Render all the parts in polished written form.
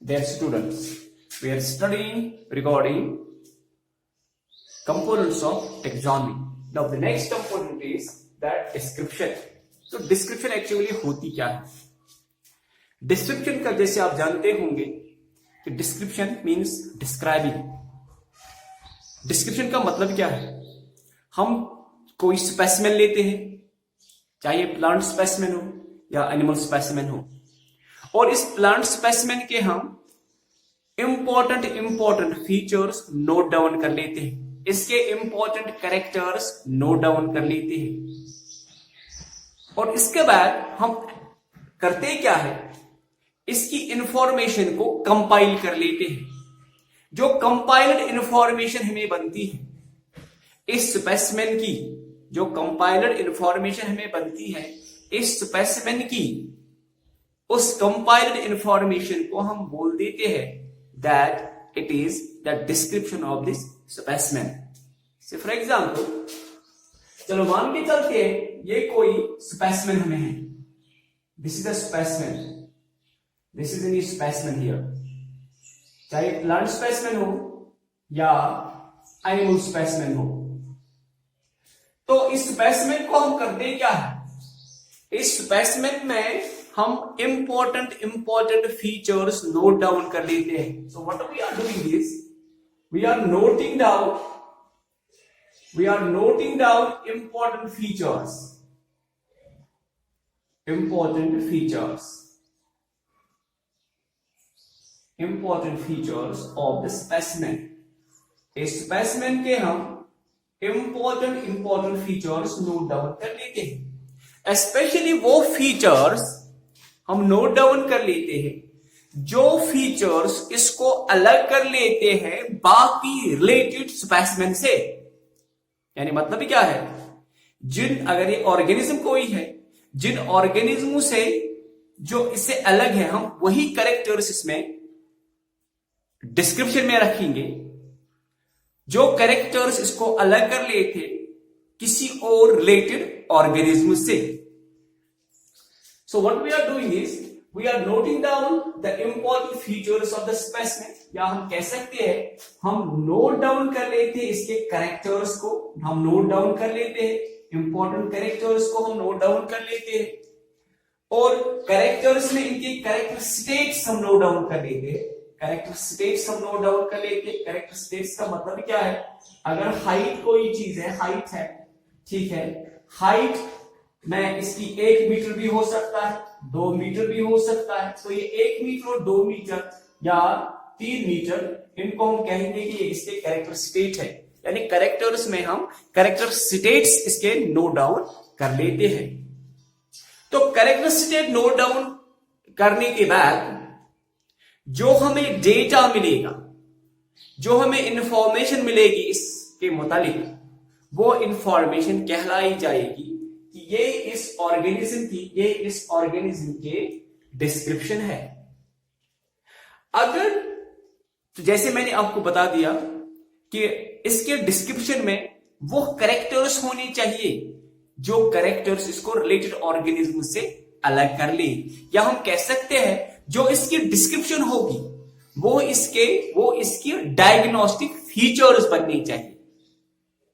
their students. We are studying regarding components of taxonomy. Now the next component is that description. तो description actually होती क्या है? Description का जैसे आप जानते होंगे कि description means describing. Description का मतलब क्या है? हम कोई स्पेसिमेन लेते हैं, चाहे प्लांट स्पेसिमेन हो या एनिमल स्पेसिमेन हो, और इस प्लांट स्पेसिमेन के हम इंपॉर्टेंट फीचर्स नोट डाउन कर लेते हैं, इसके इंपॉर्टेंट कैरेक्टर्स नोट डाउन कर लेते हैं, और इसके बाद हम करते क्या है, इसकी इंफॉर्मेशन को कंपाइल कर लेते हैं। जो कंपाइल्ड इंफॉर्मेशन हमें बनती है इस स्पेसिमेन की, जो कंपाइल्ड इंफॉर्मेशन हमें बनती है इस स्पेसिमेन की, उस कंपाइल्ड इंफॉर्मेशन को हम बोल देते हैं that it is the description of this specimen. से फॉर एग्जांपल, चलो मान के चलते हैं ये कोई स्पेसिमेन हमें है, this is a specimen, this is any specimen here, चाहे प्लांट स्पेसिमेन हो या एनिमल स्पेसिमेन हो। तो इस स्पेसिमेन को हम करते क्या है, इस स्पेसिमेन में हम इंपॉर्टेंट फीचर्स नोट डाउन कर लेते हैं। So what we are doing is we are noting down important features of the specimen. इस स्पेसिमेन के हम इंपॉर्टेंट फीचर्स नोट डाउन कर लेते हैं। स्पेशली वो फीचर्स हम नोट डाउन कर लेते हैं जो फीचर्स इसको अलग कर लेते हैं बाकी रिलेटेड स्पेसिमेन से। यानी मतलब क्या है, अगर ये ऑर्गेनिज्म कोई है, जिन ऑर्गेनिज्मों से जो इससे अलग है, हम वही कैरेक्टर्स इसमें डिस्क्रिप्शन में रखेंगे। जो कैरेक्टर्स इसको अलग कर लेते किसी और रिलेटेड ऑर्गेनिज्म से। So what we are doing is we are noting down the important features of the specimen, या हम कह सकते हैं हम नोट डाउन कर लेते हैं इसके कैरेक्टर्स को, हम नोट डाउन कर लेते हैं इंपॉर्टेंट कैरेक्टर्स को, हम नोट डाउन कर लेते हैं, और कैरेक्टर्स में इनके कैरेक्टर स्टेट्स हम नोट डाउन कर लेते हैं। कैरेक्टर स्टेट्स हम नोट डाउन कर लेते हैं। कैरेक्टर स्टेट्स का मतलब क्या है, अगर हाइट कोई चीज है, हाइट है, ठीक है, हाइट में इसकी 1 मीटर भी हो सकता है, 2 मीटर भी हो सकता है, तो ये 1 मीटर और 2 मीटर या 3 मीटर, इनको हम कहेंगे कि ये इसके कैरेक्टर स्टेट है। यानी कैरेक्टर्स में हम कैरेक्टर स्टेट्स इसके नोट डाउन कर लेते हैं। तो कैरेक्टर स्टेट नोट डाउन करने के बाद जो हमें डेटा मिलेगा, जो हमें इंफॉर्मेशन मिलेगी इसके मुतालिक, वो इंफॉर्मेशन कहलाई जाएगी कि ये इस ऑर्गेनिज्म के डिस्क्रिप्शन है। अगर तो जैसे मैंने आपको बता दिया कि इसके डिस्क्रिप्शन में वो कैरेक्टर्स होने चाहिए जो कैरेक्टर्स इसको रिलेटेड ऑर्गेनिज्म से अलग कर ले, या हम कह सकते हैं जो इसकी डिस्क्रिप्शन होगी वो इसकी डायग्नोस्टिक फीचर्स बननी चाहिए।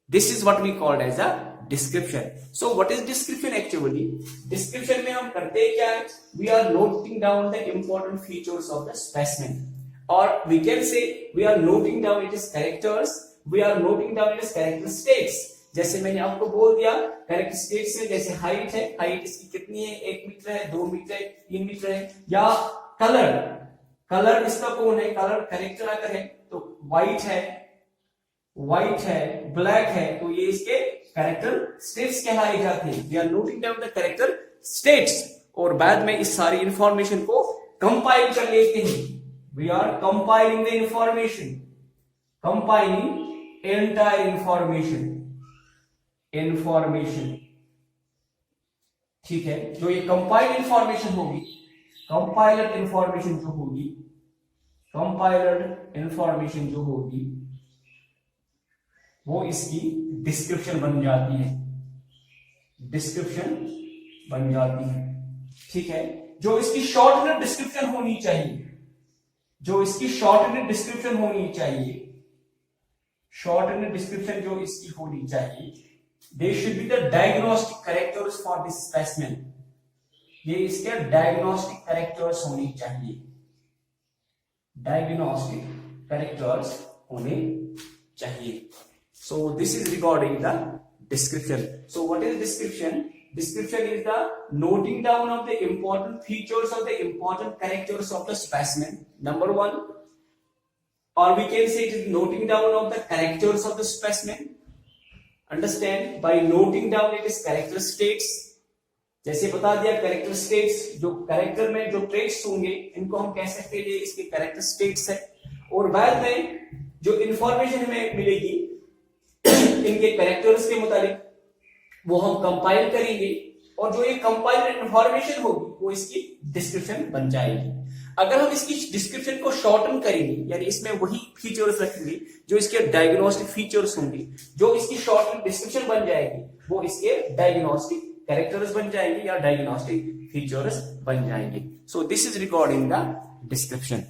This is what we called as a description. So what is description actually? Description में हम करते क्या है, we are noting down the important features of the specimen, और we can say we are noting down it is characters, we are noting down it is character states. जैसे मैंने आपको बोल दिया कैरेक्टर स्टेट्स में, जैसे हाइट है, height इसकी कितनी है, 1 मीटर है, 2 मीटर है, 3 मीटर है, या कलर इसका कौन है, कलर कैरेक्टर अगर है तो व्हाइट है, ब्लैक है, तो ये इसके कैरेक्टर स्टेट्स कहलाए जाते हैं। We are noting down the character states, और बाद में इस सारी इंफॉर्मेशन को कंपाइल कर लेते हैं। We are compiling the information, compiling entire information, ठीक है। जो ये कंपाइल्ड इंफॉर्मेशन होगी, कंपाइलर इंफॉर्मेशन जो होगी वो इसकी डिस्क्रिप्शन बन जाती है, ठीक है। जो इसकी शॉर्ट डिस्क्रिप्शन होनी चाहिए, जो इसकी शॉर्ट डिस्क्रिप्शन होनी चाहिए, शॉर्ट डिस्क्रिप्शन जो इसकी होनी चाहिए, they should be the diagnostic characters for this specimen, ये इसके डायग्नोस्टिक कैरेक्टर्स होनी चाहिए, डायग्नोस्टिक कैरेक्टर्स होने चाहिए. So this is regarding the description. So what is description? Description is the noting down of the important features or the important characters of the specimen. Number one, or we can say it is noting down of the characters of the specimen. Understand? By noting down it is characteristics. जैसे बता दिया characteristics, जो character में जो traits होंगे इनको हम कह सकते हैं ये इसके characteristics है. और बाद में जो information हमें मिलेगी इनके कैरेक्टर्स के मुताबिक वो हम कंपाइल करेंगे और जो ये कंपाइल्ड इंफॉर्मेशन होगी वो इसकी डिस्क्रिप्शन बन जाएगी. अगर हम इसकी डिस्क्रिप्शन को शॉर्टन करेंगे यानी इसमें वही फीचर्स रखेंगे जो इसके डायग्नोस्टिक फीचर्स होंगे, जो इसकी शॉर्टन डिस्क्रिप्शन बन जाएगी वो इसके डायग्नोस्टिक कैरेक्टर्स बन जाएंगे या डायग्नोस्टिक फीचर्स बन जाएंगे. So this is regarding the description.